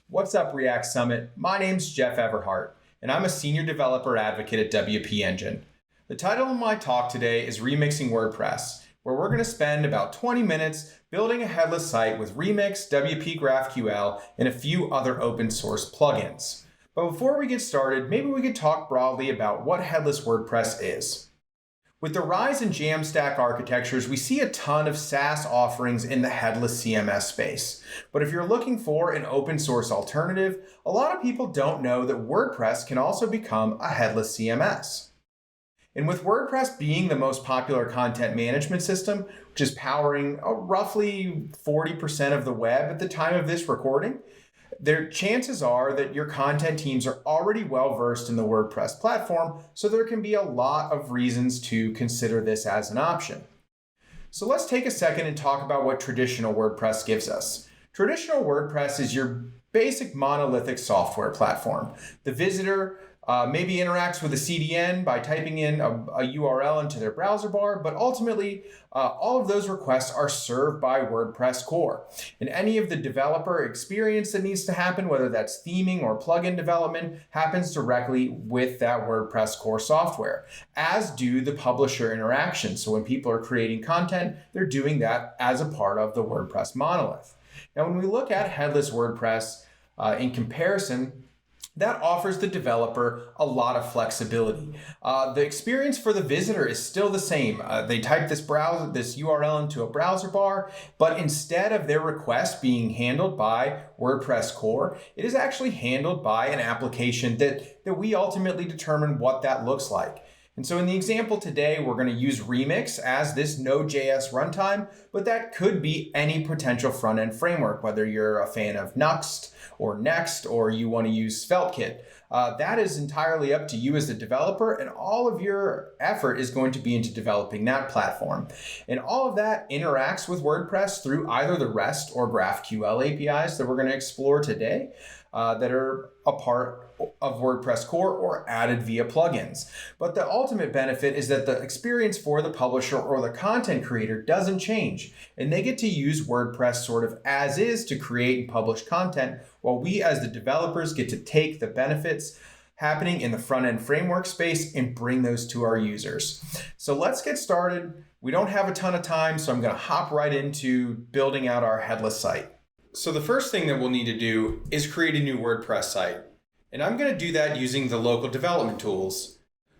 What's up, React Summit? My name's Jeff Everhart, and I'm a senior developer advocate at WP Engine. The title of my talk today is Remixing WordPress, where we're going to spend about 20 minutes building a headless site with Remix, WPGraphQL, and a few other open source plugins. But before we get started, maybe we could talk broadly about what headless WordPress is. With the rise in Jamstack architectures, we see a ton of SaaS offerings in the headless CMS space. But if you're looking for an open source alternative, a lot of people don't know that WordPress can also become a headless CMS. And with WordPress being the most popular content management system, which is powering roughly 40% of the web at the time of this recording, chances are that your content teams are already well versed in the WordPress platform, so there can be a lot of reasons to consider this as an option. So let's take a second and talk about what traditional WordPress gives us. Traditional WordPress is your basic monolithic software platform. The visitor maybe interacts with a CDN by typing in a URL into their browser bar, but ultimately all of those requests are served by WordPress core. And any of the developer experience that needs to happen, whether that's theming or plugin development, happens directly with that WordPress core software, as do the publisher interactions. So when people are creating content, they're doing that as a part of the WordPress monolith. Now, when we look at headless WordPress in comparison, that offers the developer a lot of flexibility. The experience for the visitor is still the same. They type this URL into a browser bar, but instead of their request being handled by WordPress core, it is actually handled by an application that we ultimately determine what that looks like. And so in the example today, we're going to use Remix as this Node.js runtime, but that could be any potential front-end framework, whether you're a fan of Nuxt or Next, or you want to use SvelteKit. That is entirely up to you as the developer, and all of your effort is going to be into developing that platform. And all of that interacts with WordPress through either the REST or GraphQL APIs that we're going to explore today that are a part of WordPress core or added via plugins. But the ultimate benefit is that the experience for the publisher or the content creator doesn't change, and they get to use WordPress sort of as is to create and publish content, while we as the developers get to take the benefits happening in the front-end framework space and bring those to our users. So let's get started. We don't have a ton of time, so I'm going to hop right into building out our headless site. So the first thing that we'll need to do is create a new WordPress site. And I'm going to do that using the local development tools.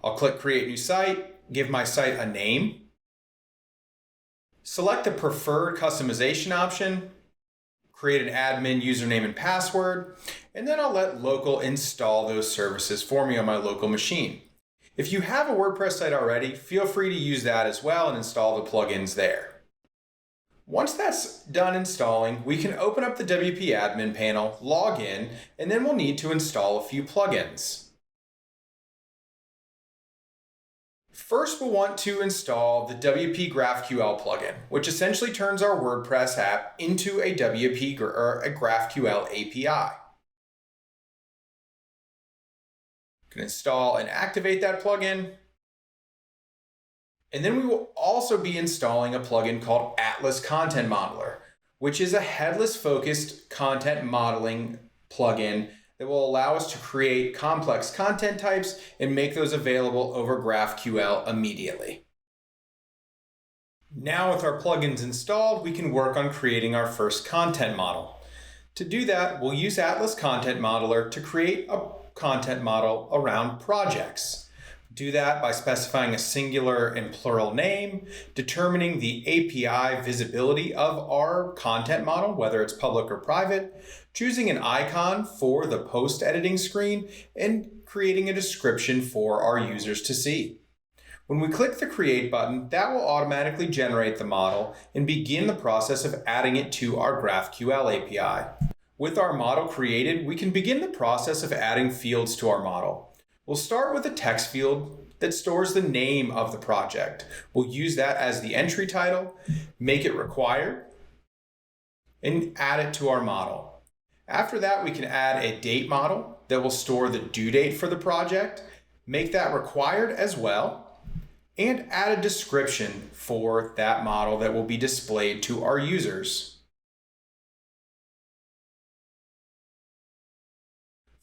I'll click Create New Site, give my site a name, select the preferred customization option, create an admin username and password, and then I'll let local install those services for me on my local machine. If you have a WordPress site already, feel free to use that as well and install the plugins there. Once that's done installing, we can open up the WP admin panel, log in, and then we'll need to install a few plugins. First, we'll want to install the WP GraphQL plugin, which essentially turns our WordPress app into a GraphQL API. You can install and activate that plugin. And then we will also be installing a plugin called Atlas Content Modeler, which is a headless-focused content modeling plugin that will allow us to create complex content types and make those available over GraphQL immediately. Now with our plugins installed, we can work on creating our first content model. To do that, we'll use Atlas Content Modeler to create a content model around projects. Do that by specifying a singular and plural name, determining the API visibility of our content model, whether it's public or private, choosing an icon for the post editing screen, and creating a description for our users to see. When we click the Create button, that will automatically generate the model and begin the process of adding it to our GraphQL API. With our model created, we can begin the process of adding fields to our model. We'll start with a text field that stores the name of the project. We'll use that as the entry title, make it required, and add it to our model. After that, we can add a date model that will store the due date for the project, make that required as well, and add a description for that model that will be displayed to our users.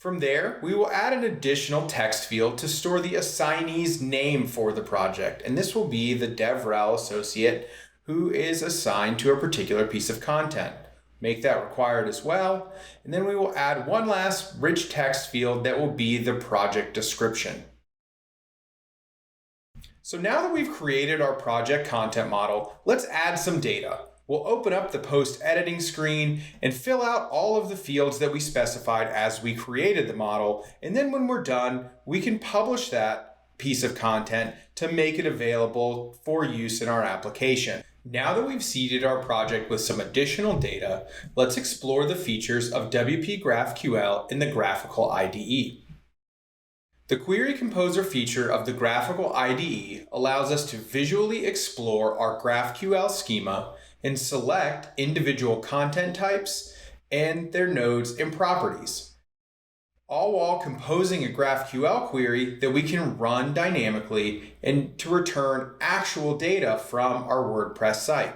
From there, we will add an additional text field to store the assignee's name for the project, and this will be the DevRel associate who is assigned to a particular piece of content. Make that required as well, and then we will add one last rich text field that will be the project description. So now that we've created our project content model, let's add some data. We'll open up the post-editing screen and fill out all of the fields that we specified as we created the model. And then when we're done, we can publish that piece of content to make it available for use in our application. Now that we've seeded our project with some additional data, let's explore the features of WPGraphQL in the graphical IDE. The Query Composer feature of the graphical IDE allows us to visually explore our GraphQL schema and select individual content types and their nodes and properties, all while composing a GraphQL query that we can run dynamically and to return actual data from our WordPress site.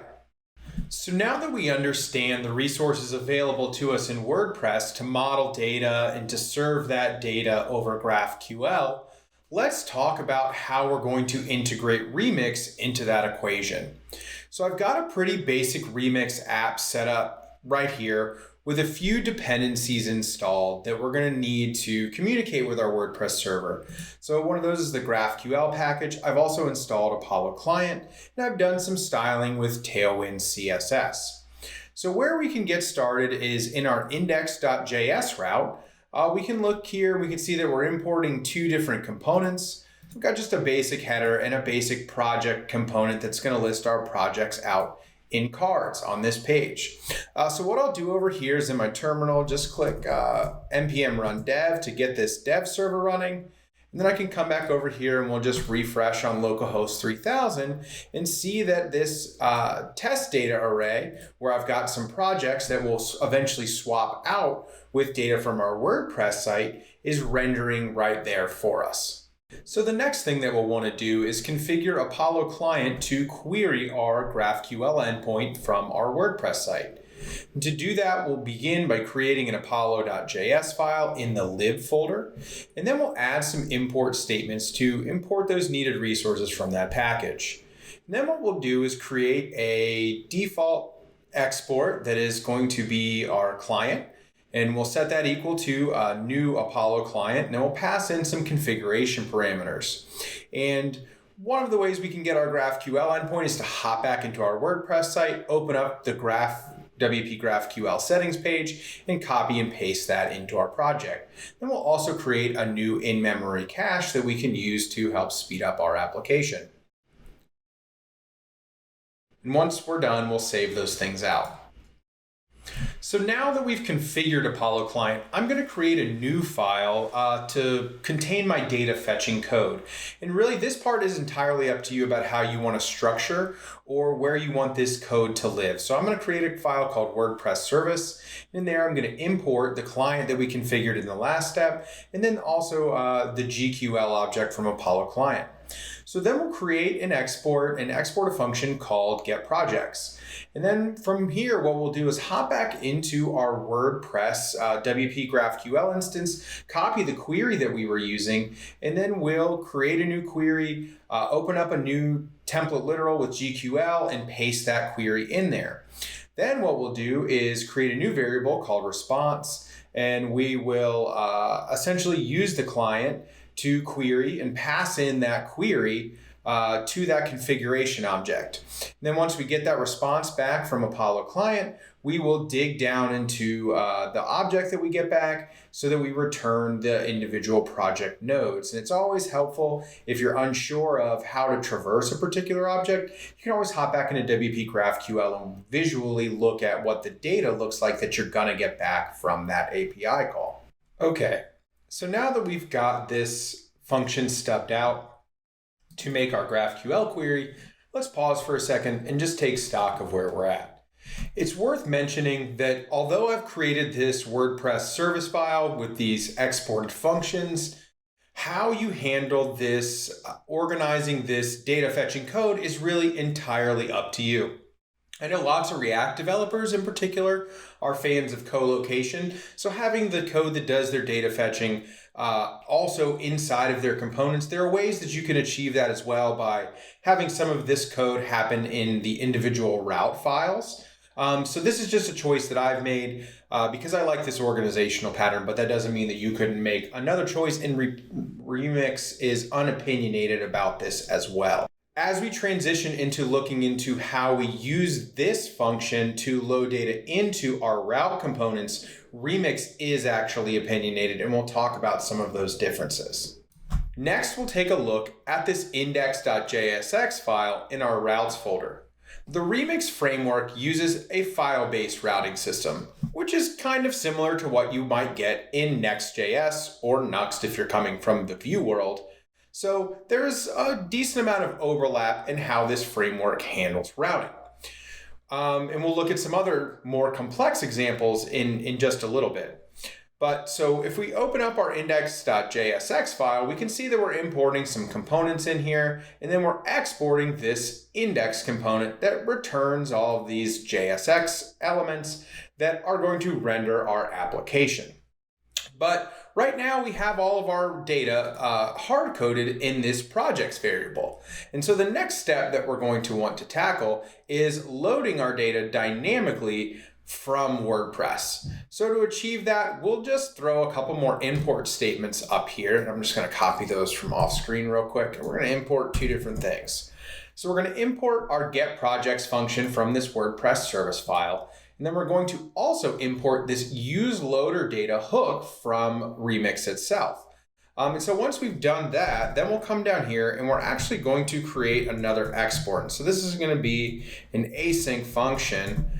So now that we understand the resources available to us in WordPress to model data and to serve that data over GraphQL, let's talk about how we're going to integrate Remix into that equation. So I've got a pretty basic Remix app set up right here with a few dependencies installed that we're going to need to communicate with our WordPress server. So one of those is the GraphQL package. I've also installed Apollo Client, and I've done some styling with Tailwind CSS. So where we can get started is in our index.js route. We can look here, we can see that we're importing two different components. We've got just a basic header and a basic project component that's going to list our projects out in cards on this page. So what I'll do over here is in my terminal, just click npm run dev to get this dev server running. And then I can come back over here and we'll just refresh on localhost 3000 and see that this test data array, where I've got some projects that will eventually swap out with data from our WordPress site, is rendering right there for us. So the next thing that we'll want to do is configure Apollo Client to query our GraphQL endpoint from our WordPress site. And to do that, we'll begin by creating an apollo.js file in the lib folder, and then we'll add some import statements to import those needed resources from that package. And then what we'll do is create a default export that is going to be our client. And we'll set that equal to a new Apollo client, and then we'll pass in some configuration parameters. And one of the ways we can get our GraphQL endpoint is to hop back into our WordPress site, open up the WPGraphQL settings page, and copy and paste that into our project. Then we'll also create a new in-memory cache that we can use to help speed up our application. And once we're done, we'll save those things out. So now that we've configured Apollo Client, I'm going to create a new file to contain my data fetching code. And really, this part is entirely up to you about how you want to structure or where you want this code to live. So I'm going to create a file called WordPress service. In there, I'm going to import the client that we configured in the last step, and then also the GQL object from Apollo Client. So then we'll create and export a function called getProjects. And then from here, what we'll do is hop back into our WordPress WP GraphQL instance, copy the query that we were using, and then we'll create a new query, open up a new template literal with GQL, and paste that query in there. Then what we'll do is create a new variable called response, and we will essentially use the client to query and pass in that query to that configuration object. And then once we get that response back from Apollo Client, we will dig down into the object that we get back so that we return the individual project nodes. And it's always helpful if you're unsure of how to traverse a particular object, you can always hop back into WP GraphQL and visually look at what the data looks like that you're gonna get back from that API call. Okay, so now that we've got this function stubbed out to make our GraphQL query, let's pause for a second and just take stock of where we're at. It's worth mentioning that although I've created this WordPress service file with these exported functions, how you handle this, organizing this data fetching code is really entirely up to you. I know lots of React developers in particular are fans of co-location. So having the code that does their data fetching also inside of their components, there are ways that you can achieve that as well by having some of this code happen in the individual route files. So this is just a choice that I've made because I like this organizational pattern, but that doesn't mean that you couldn't make another choice, and Remix is unopinionated about this as well. As we transition into looking into how we use this function to load data into our route components, Remix is actually opinionated, and we'll talk about some of those differences. Next, we'll take a look at this index.jsx file in our routes folder. The Remix framework uses a file-based routing system, which is kind of similar to what you might get in Next.js or Nuxt if you're coming from the Vue world. So there's a decent amount of overlap in how this framework handles routing. And we'll look at some other more complex examples in just a little bit. But so if we open up our index.jsx file, we can see that we're importing some components in here, and then we're exporting this index component that returns all of these JSX elements that are going to render our application. But right now we have all of our data hard-coded in this projects variable. And so the next step that we're going to want to tackle is loading our data dynamically from WordPress. So to achieve that, we'll just throw a couple more import statements up here. And I'm just going to copy those from off screen real quick. And we're going to import two different things. So we're going to import our get projects function from this WordPress service file. And then we're going to also import this use loader data hook from Remix itself. And so once we've done that, then we'll come down here and we're actually going to create another export. And so this is going to be an async function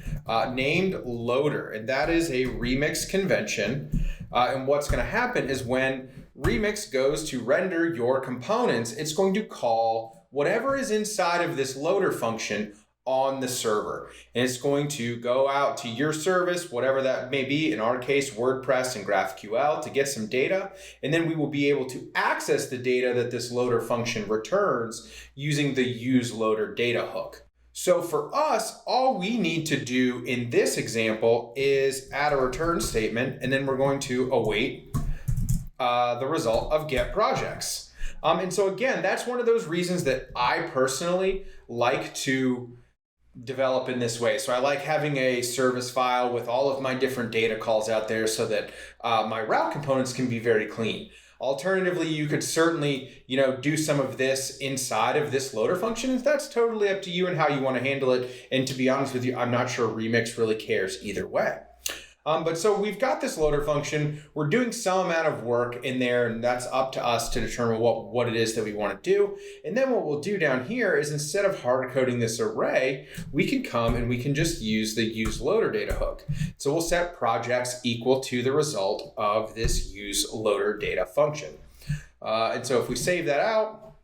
named loader, and that is a Remix convention. And what's going to happen is when Remix goes to render your components, it's going to call whatever is inside of this loader function on the server. And it's going to go out to your service, whatever that may be, in our case, WordPress and GraphQL, to get some data. And then we will be able to access the data that this loader function returns using the use loader data hook. So for us, all we need to do in this example is add a return statement, and then we're going to await the result of get projects. And so again, that's one of those reasons that I personally like to develop in this way. So I like having a service file with all of my different data calls out there so that my route components can be very clean. Alternatively, you could certainly, do some of this inside of this loader function. That's totally up to you and how you want to handle it. And to be honest with you, I'm not sure Remix really cares either way. But so we've got this loader function. We're doing some amount of work in there, and that's up to us to determine what it is that we want to do. And then what we'll do down here is, instead of hard coding this array, we can come and we can just use the use loader data hook. So we'll set projects equal to the result of this use loader data function. And so if we save that out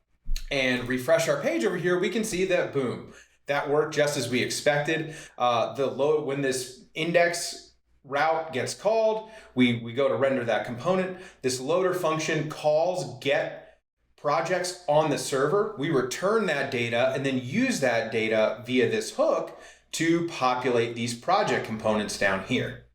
and refresh our page over here, we can see that, boom, that worked just as we expected. When this index route gets called, we go to render that component. This loader function calls get projects on the server. We return that data and then use that data via this hook to populate these project components down here.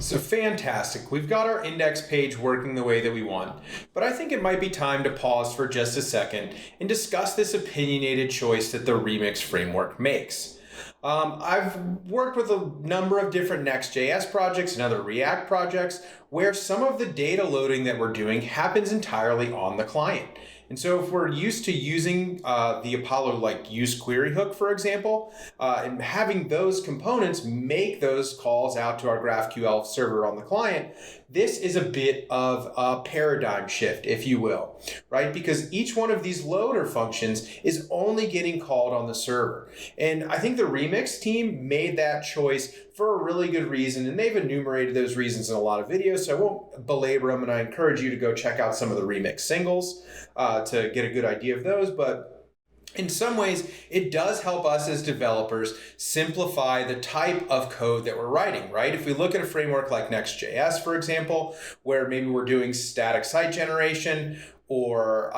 So fantastic. We've got our index page working the way that we want, but I think it might be time to pause for just a second and discuss this opinionated choice that the Remix framework makes. I've worked with a number of different Next.js projects and other React projects where some of the data loading that we're doing happens entirely on the client. And so if we're used to using the Apollo use query hook, for example, and having those components make those calls out to our GraphQL server on the client, this is a bit of a paradigm shift, if you will, right? Because each one of these loader functions is only getting called on the server. And I think the Remix team made that choice for a really good reason, and they've enumerated those reasons in a lot of videos, so I won't belabor them, and I encourage you to go check out some of the Remix singles to get a good idea of those. But in some ways, it does help us as developers simplify the type of code that we're writing, right? If we look at a framework like Next.js, for example, where maybe we're doing static site generation, or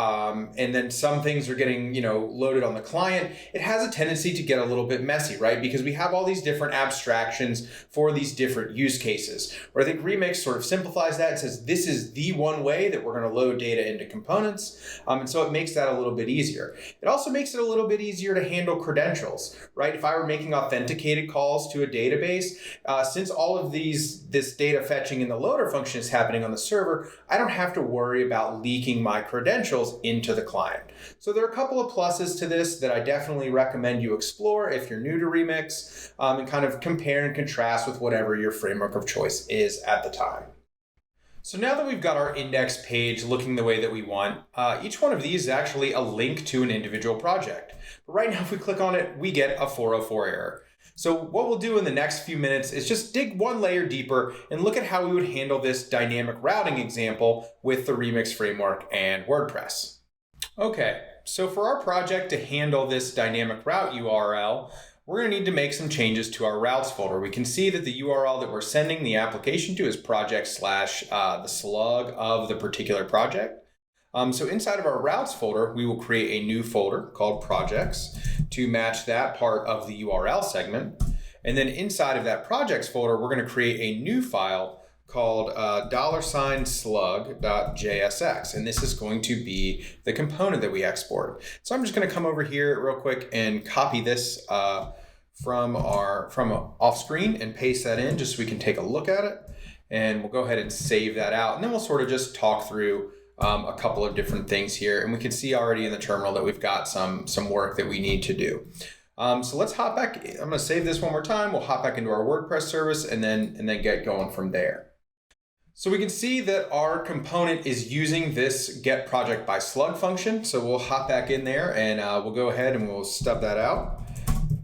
and then some things are getting loaded on the client, it has a tendency to get a little bit messy, right? Because we have all these different abstractions for these different use cases. Where I think Remix sort of simplifies that and says this is the one way that we're going to load data into components, and so it makes that a little bit easier. It also makes it a little bit easier to handle credentials, right? If I were making authenticated calls to a database, since all of this data fetching in the loader function is happening on the server, I don't have to worry about leaking my credentials into the client. So there are a couple of pluses to this that I definitely recommend you explore if you're new to Remix, and kind of compare and contrast with whatever your framework of choice is at the time. So now that we've got our index page looking the way that we want, each one of these is actually a link to an individual project. But right now, if we click on it, we get a 404 error. So what we'll do in the next few minutes is just dig one layer deeper and look at how we would handle this dynamic routing example with the Remix framework and WordPress. Okay, so for our project to handle this dynamic route URL, we're going to need to make some changes to our routes folder. We can see that the URL that we're sending the application to is project / the slug of the particular project. So inside of our routes folder, we will create a new folder called projects to match that part of the URL segment. And then inside of that projects folder, we're going to create a new file called $slug.jsx. And this is going to be the component that we export. So I'm just going to come over here real quick and copy this from off screen and paste that in just so we can take a look at it. And we'll go ahead and save that out. And then we'll sort of just talk through a couple of different things here, and we can see already in the terminal that we've got some work that we need to do. So let's hop back. I'm going to save this one more time. We'll hop back into our WordPress service and then get going from there. So we can see that our component is using this get project by slug function. So we'll hop back in there and we'll go ahead and we'll stub that out.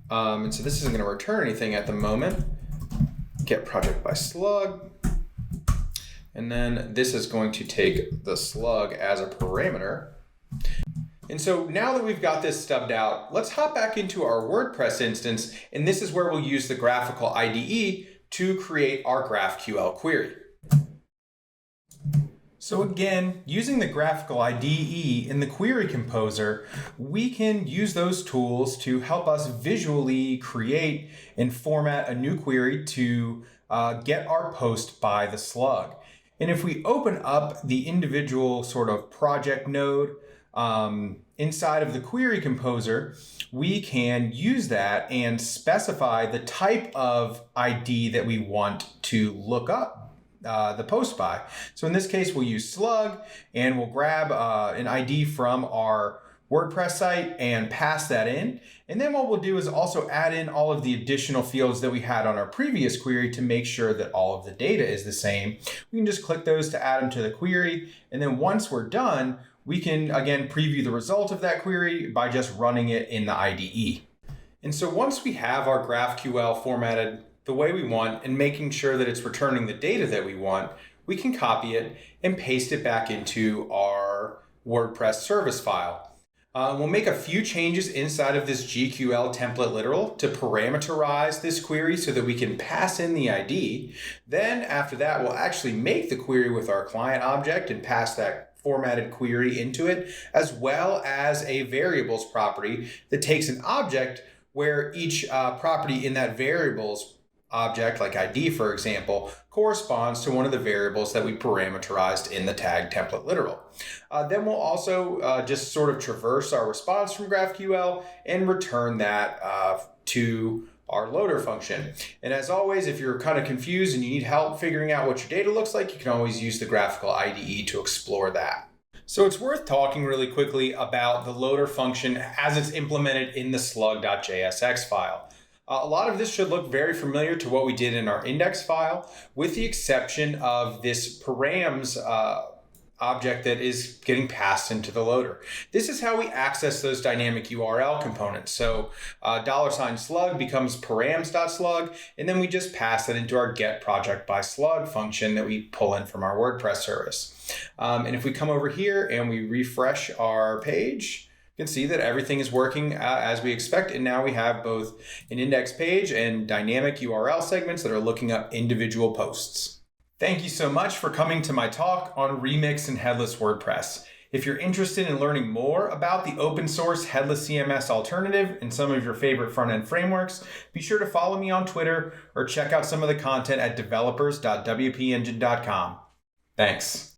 And so this isn't going to return anything at the moment. Get project by slug. And then this is going to take the slug as a parameter. And so now that we've got this stubbed out, let's hop back into our WordPress instance. And this is where we'll use the graphical IDE to create our GraphQL query. So again, using the graphical IDE in the query composer, we can use those tools to help us visually create and format a new query to get our post by the slug. And if we open up the individual sort of project node inside of the query composer, we can use that and specify the type of ID that we want to look up the post by. So in this case, we'll use slug and we'll grab an ID from our WordPress site and pass that in. And then what we'll do is also add in all of the additional fields that we had on our previous query to make sure that all of the data is the same. We can just click those to add them to the query. And then once we're done, we can again preview the result of that query by just running it in the IDE. And so once we have our GraphQL formatted the way we want and making sure that it's returning the data that we want, we can copy it and paste it back into our WordPress service file. We'll make a few changes inside of this GQL template literal to parameterize this query so that we can pass in the ID. Then after that, we'll actually make the query with our client object and pass that formatted query into it, as well as a variables property that takes an object where each property in that variables object, like ID for example, corresponds to one of the variables that we parameterized in the tag template literal. Then we'll also just sort of traverse our response from GraphQL and return that to our loader function. And as always, if you're kind of confused and you need help figuring out what your data looks like, you can always use the graphical IDE to explore that. So it's worth talking really quickly about the loader function as it's implemented in the slug.jsx file. A lot of this should look very familiar to what we did in our index file, with the exception of this params object that is getting passed into the loader. This is how we access those dynamic URL components. So $slug becomes params.slug, and then we just pass it into our get project by slug function that we pull in from our WordPress service. And if we come over here and we refresh our page, you can see that everything is working as we expect, and now we have both an index page and dynamic URL segments that are looking up individual posts. Thank you so much for coming to my talk on Remix and Headless WordPress. If you're interested in learning more about the open source Headless CMS alternative and some of your favorite front-end frameworks, be sure to follow me on Twitter or check out some of the content at developers.wpengine.com. Thanks.